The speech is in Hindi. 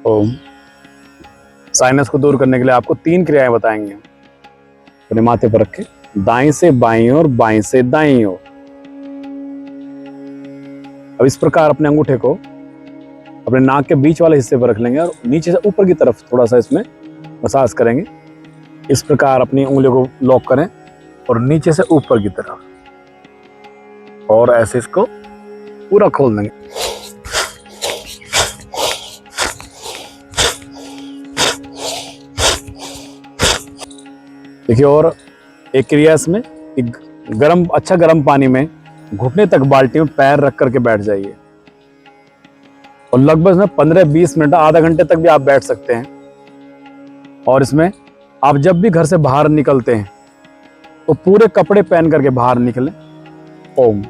ओम। साइनस को दूर करने के लिए आपको 3 क्रियाएं बताएंगे। अपने माथे पर रखें, दाएं से बाईं ओर, बाईं से दाईं ओर। अब इस प्रकार अपने अंगूठे को अपने नाक के बीच वाले हिस्से पर रख लेंगे और नीचे से ऊपर की तरफ थोड़ा सा इसमें मसाज करेंगे। इस प्रकार अपनी उंगलियों को लॉक करें और नीचे से ऊपर की तरफ, और ऐसे इसको पूरा खोल देंगे। देखिए, और एक क्रिया इसमें, अच्छा गर्म पानी में घुटने तक बाल्टी में पैर रख करके बैठ जाइए और लगभग इसमें 15-20 मिनट, आधा घंटे तक भी आप बैठ सकते हैं। और इसमें आप जब भी घर से बाहर निकलते हैं तो पूरे कपड़े पहन करके बाहर निकलें। ओम।